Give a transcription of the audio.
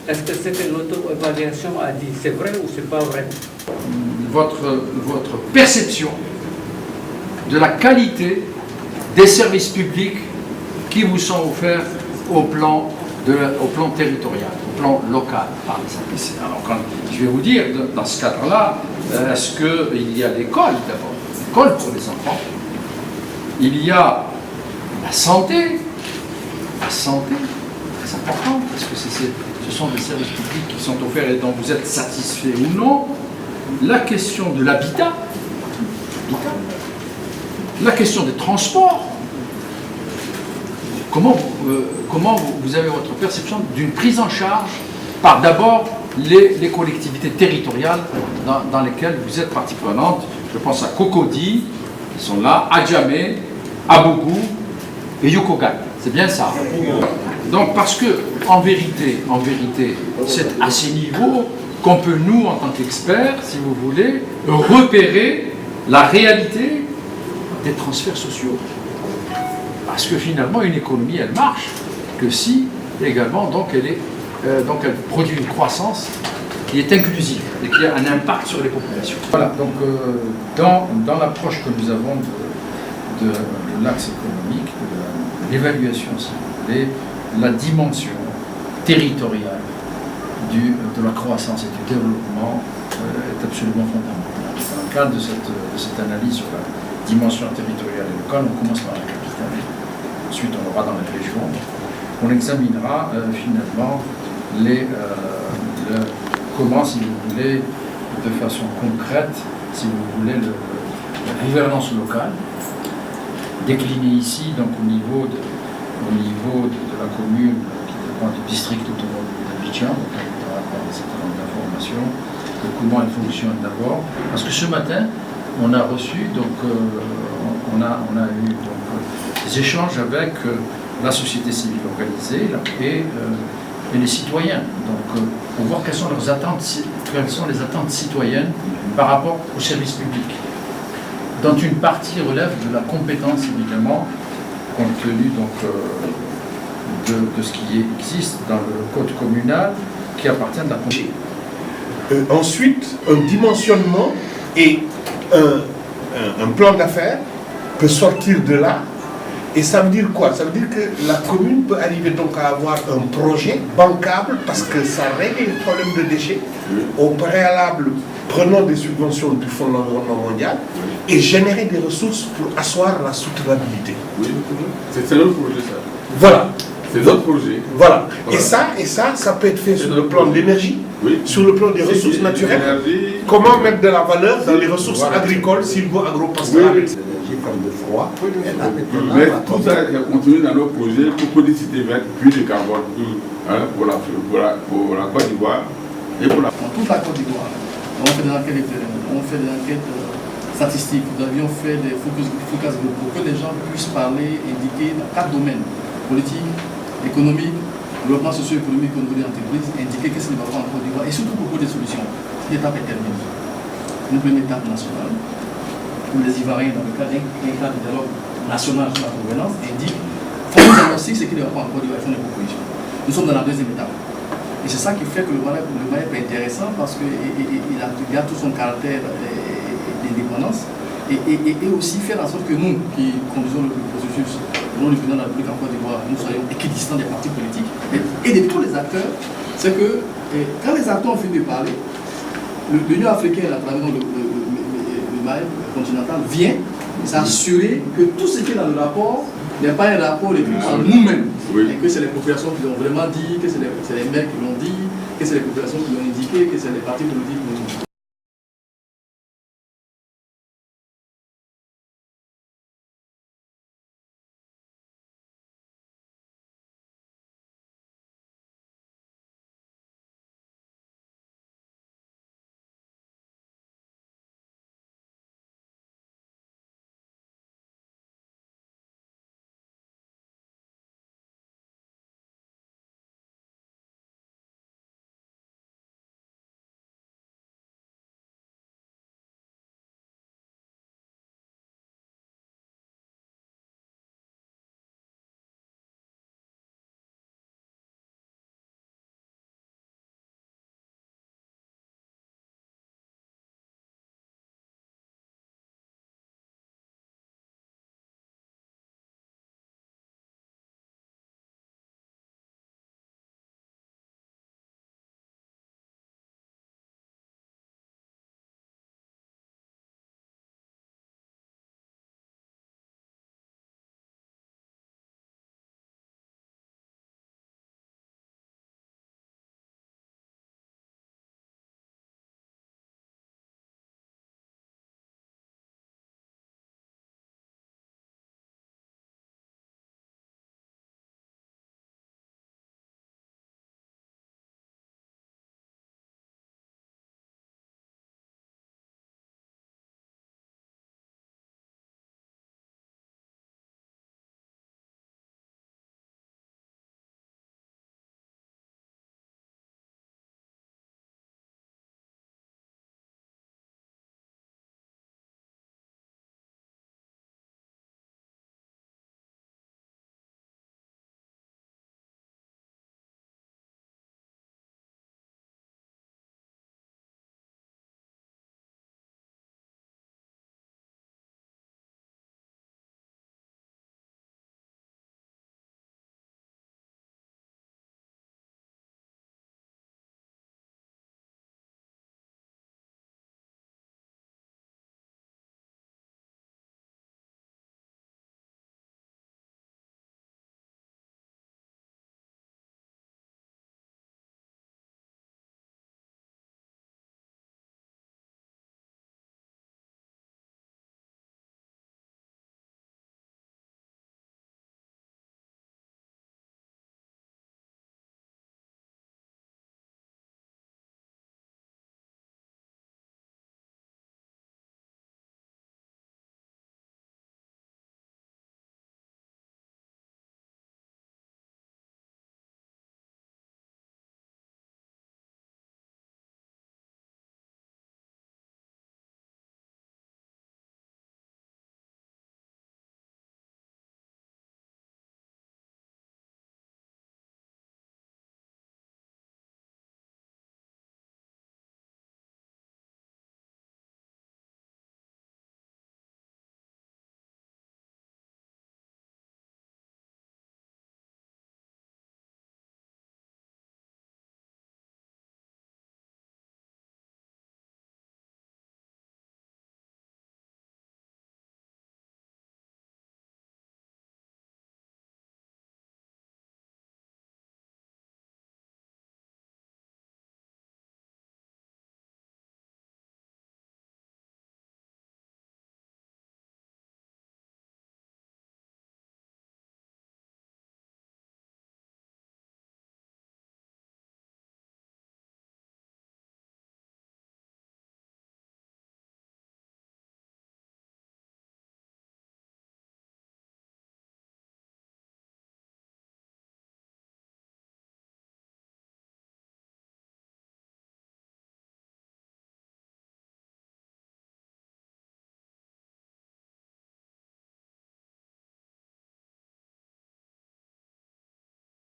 Est-ce que ce que l'auto-évaluation a dit, c'est vrai ou c'est pas vrai? Votre perception de la qualité des services publics qui vous sont offerts au plan territorial, au plan local. Alors, je vais vous dire, dans ce cadre-là, est-ce qu'il y a l'école d'abord, l'école pour les enfants, il y a la santé, très importante, parce que ce sont des services publics qui sont offerts et dont vous êtes satisfait ou non, la question de l'habitat, la question des transports. Comment vous avez votre perception d'une prise en charge par d'abord les collectivités territoriales dans lesquelles vous êtes partie prenante? Je pense à Cocody, ils sont là, Adjamé, Abougou et Yokogad. C'est bien ça. Donc parce que en vérité, c'est à ces niveaux qu'on peut, nous, en tant qu'experts, si vous voulez, repérer la réalité des transferts sociaux. Parce que finalement, une économie, elle marche que si, également, donc elle produit une croissance qui est inclusive et qui a un impact sur les populations. Voilà, donc dans l'approche que nous avons de l'axe économique, de l'évaluation, si vous voulez, la dimension territoriale de la croissance et du développement est absolument fondamentale. Dans le cadre de cette analyse sur la dimension territoriale et locale, on commence par la capitale. Ensuite, on aura dans les régions. On examinera finalement comment, si vous voulez, de façon concrète, si vous voulez, la gouvernance locale, déclinée ici, donc au niveau de la commune qui dépend du district autonome d'Abidjan, donc on va avoir un certain nombre d'informations de comment elle fonctionne d'abord. Parce que ce matin, on a reçu, donc on a eu donc, des échanges avec la société civile organisée et les citoyens. Donc pour voir quelles sont les attentes citoyennes par rapport au service public, dont une partie relève de la compétence évidemment, compte tenu donc, de ce qui existe dans le code communal qui appartient à la commune. Ensuite, un dimensionnement et un plan d'affaires peut sortir de là. Et ça veut dire quoi? Ça veut dire que la commune peut arriver donc à avoir un projet bancable parce que ça règle les problèmes de déchets. Au préalable, prenons des subventions du Fonds de l'environnement mondial et générer des ressources pour asseoir la soutenabilité. Oui, c'est notre projet ça. Voilà. C'est notre projet. Voilà. Et ça peut être fait sur le plan de l'énergie, sur le plan des ressources naturelles. Comment mettre de la valeur dans les ressources agricoles, sylvo-agro-pastorales. Comme de froid. Mais tout ça continue dans nos projets pour politique cité verte, puis de carbone, pour la Côte d'Ivoire et pour la... Dans toute la Côte d'Ivoire, on fait des enquêtes statistiques, nous avions fait des focus group pour que les gens puissent parler, indiquer dans 4 domaines: politique, économique, développement socio-économique au niveau des entreprises, indiquer qu'est-ce qui va faire en Côte d'Ivoire et surtout proposer des solutions. L'étape est terminée. Une première étape nationale, où les Ivoiriens, dans le cadre d'un dialogue national sur la gouvernance, indiquent qu'il faut nous annoncer ce qui ne va pas en Côte d'Ivoire et faire des propositions. Nous sommes dans la deuxième étape. Et c'est ça qui fait que le Maroc est intéressant parce qu'il a tout son caractère d'indépendance et aussi faire en sorte que nous, qui conduisons le processus, nous, le président de la République en Côte d'Ivoire, nous soyons équidistants des partis politiques et de tous les acteurs. C'est que quand les acteurs ont fini de parler, l'Union africaine, à travers le Maghreb continental, vient s'assurer que tout ce qui est dans le rapport n'est pas un rapport écrit par nous-mêmes, et que c'est les populations qui l'ont vraiment dit, que c'est les maires qui l'ont dit, que c'est les populations qui l'ont indiqué, que c'est les partis politiques qui l'ont dit.